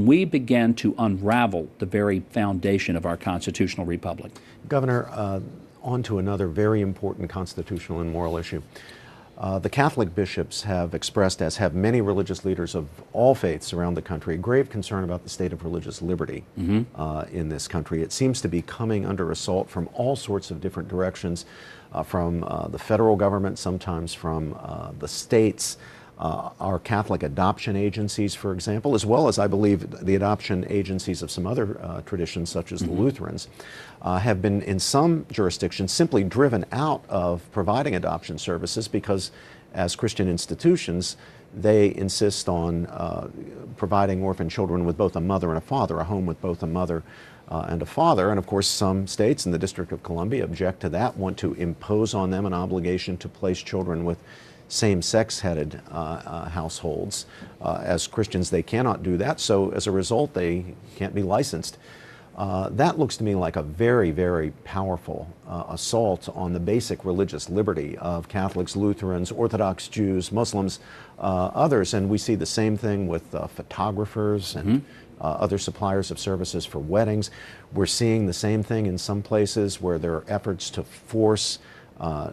and we began to unravel the very foundation of our constitutional republic. Governor, on to another very important constitutional and moral issue. The Catholic bishops have expressed, as have many religious leaders of all faiths around the country, grave concern about the state of religious liberty in this country. It seems to be coming under assault from all sorts of different directions, from the federal government, sometimes from the states, our Catholic adoption agencies, for example, as well as, I believe, the adoption agencies of some other traditions, such as the Lutherans, have been, in some jurisdictions, simply driven out of providing adoption services because, as Christian institutions, they insist on providing orphan children with both a mother and a father, a home with both a mother and a father. And of course, some states in the District of Columbia object to that, want to impose on them an obligation to place children with same-sex headed households. As Christians, they cannot do that, so as a result, they can't be licensed. That looks to me like a very, very powerful assault on the basic religious liberty of Catholics, Lutherans, Orthodox Jews, Muslims, others. And we see the same thing with photographers and other suppliers of services for weddings. We're seeing the same thing in some places where there are efforts to force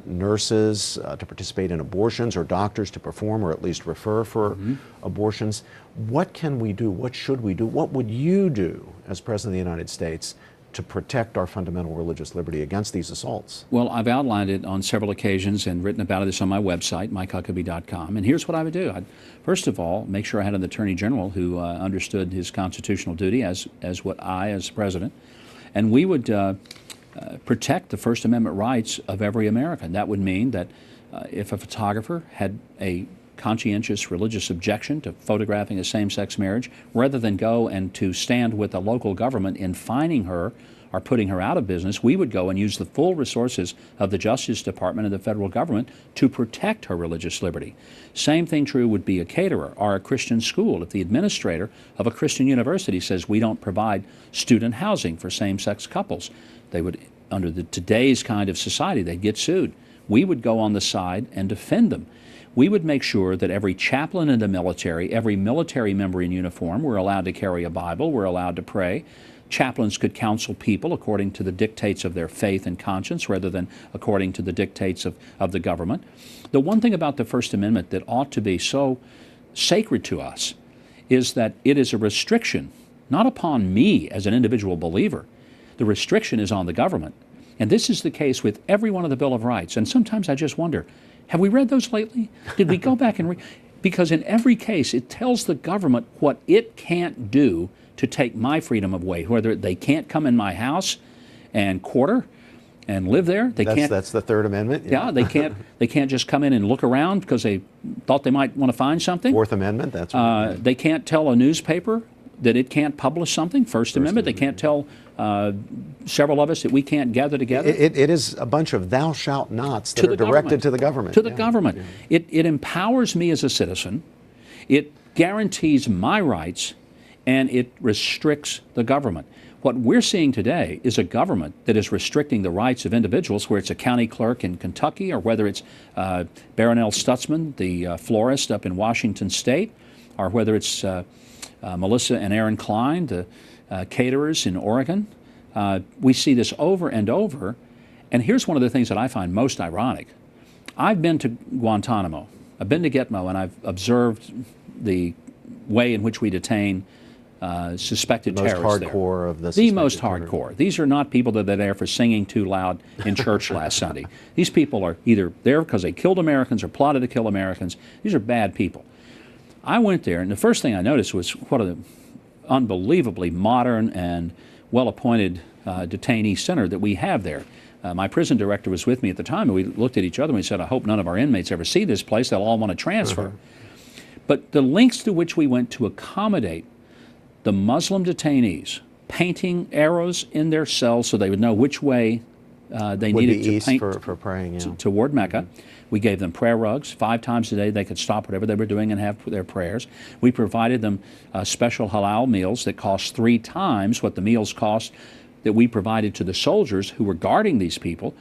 nurses to participate in abortions, or doctors to perform or at least refer for abortions. What can we do? What should we do? What would you do as President of the United States to protect our fundamental religious liberty against these assaults? Well, I've outlined it on several occasions and written about this on my website, MikeHuckabee.com. And here's what I would do. I'd, first of all, make sure I had an Attorney General who understood his constitutional duty as what I, as President, and we would protect the First Amendment rights of every American. That would mean that if a photographer had a conscientious religious objection to photographing a same-sex marriage, rather than go and to stand with a local government in fining her or putting her out of business, we would go and use the full resources of the Justice Department and the federal government to protect her religious liberty. Same thing true would be a caterer or a Christian school. If the administrator of a Christian university says we don't provide student housing for same-sex couples, they would, under today's kind of society, they'd get sued. We would go on the side and defend them. We would make sure that every chaplain in the military, every military member in uniform, were allowed to carry a Bible, were allowed to pray. Chaplains could counsel people according to the dictates of their faith and conscience rather than according to the dictates of the government. The one thing about the First Amendment that ought to be so sacred to us is that it is a restriction, not upon me as an individual believer. The restriction is on the government. And this is the case with every one of the Bill of Rights. And sometimes I just wonder, have we read those lately? Did we go back and read? Because in every case, it tells the government what it can't do to take my freedom away, whether they can't come in my house and quarter and live there. That's the Third Amendment? Yeah, they can't just come in and look around because they thought they might want to find something. Fourth Amendment, that's right. They can't tell a newspaper that it can't publish something. First Amendment, they can't tell several of us that we can't gather together. It is a bunch of thou shalt nots that are directed to the government. To the government. Yeah. It empowers me as a citizen, it guarantees my rights, and it restricts the government. What we're seeing today is a government that is restricting the rights of individuals, where it's a county clerk in Kentucky, or whether it's Barronelle Stutzman, the florist up in Washington State, or whether it's Melissa and Aaron Klein, the caterers in Oregon. We see this over and over. And here's one of the things that I find most ironic. I've been to Guantanamo, I've been to Gitmo, and I've observed the way in which we detain suspected terrorists there. The most hardcore of the most hardcore. These are not people that are there for singing too loud in church last Sunday. These people are either there because they killed Americans or plotted to kill Americans. These are bad people. I went there, and the first thing I noticed was what an unbelievably modern and well-appointed detainee center that we have there. My prison director was with me at the time, and we looked at each other and we said, I hope none of our inmates ever see this place. They'll all want to transfer. But the lengths to which we went to accommodate the Muslim detainees, painting arrows in their cells so they would know which way they needed to paint for praying, toward Mecca. We gave them prayer rugs. 5 times a day they could stop whatever they were doing and have their prayers. We provided them special halal meals that cost 3 times what the meals cost that we provided to the soldiers who were guarding these people.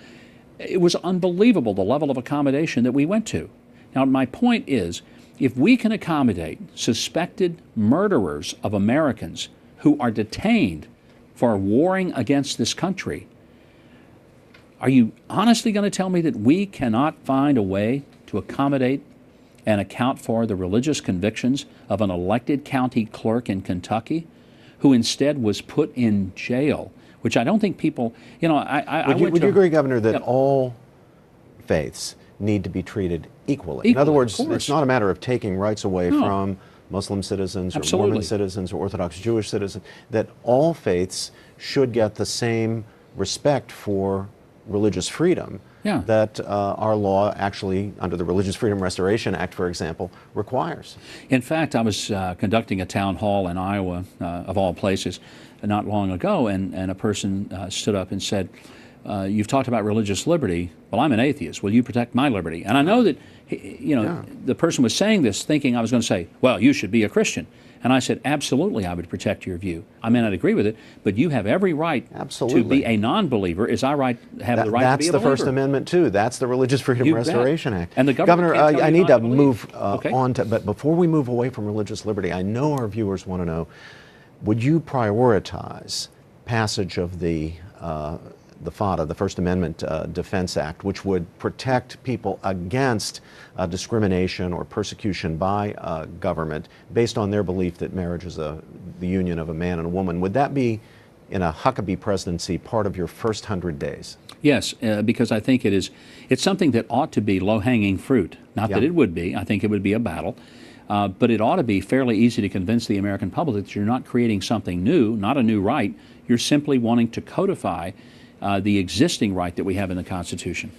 It was unbelievable, the level of accommodation that we went to. Now, my point is, if we can accommodate suspected murderers of Americans who are detained for warring against this country, are you honestly going to tell me that we cannot find a way to accommodate and account for the religious convictions of an elected county clerk in Kentucky who instead was put in jail, which I don't think people, you know, Would you agree, Governor, that all faiths need to be treated equally? In other words, it's not a matter of taking rights away from Muslim citizens or Mormon citizens or Orthodox Jewish citizens, that all faiths should get the same respect for religious freedom that our law actually, under the Religious Freedom Restoration Act, for example, requires. In fact, I was conducting a town hall in Iowa, of all places, not long ago, and a person stood up and said, you've talked about religious liberty. Well, I'm an atheist. Will you protect my liberty? And I know that, you know, the person was saying this thinking I was going to say, well, you should be a Christian. And I said, absolutely, I would protect your view. I may not agree with it, but you have every right to be a non-believer. Is our right have the right to be a believer? That's the First Amendment, too. That's the Religious Freedom Restoration Act. And the Governor, I need to move okay. on to, but before we move away from religious liberty, I know our viewers want to know, would you prioritize passage of the FADA, the First Amendment Defense Act, which would protect people against discrimination or persecution by government based on their belief that marriage is the union of a man and a woman? Would that be, in a Huckabee presidency, part of your first 100 days? Yes, because I think it's something that ought to be low-hanging fruit. Not that it would be. I think it would be a battle. But it ought to be fairly easy to convince the American public that you're not creating something new, not a new right. You're simply wanting to codify the existing right that we have in the Constitution.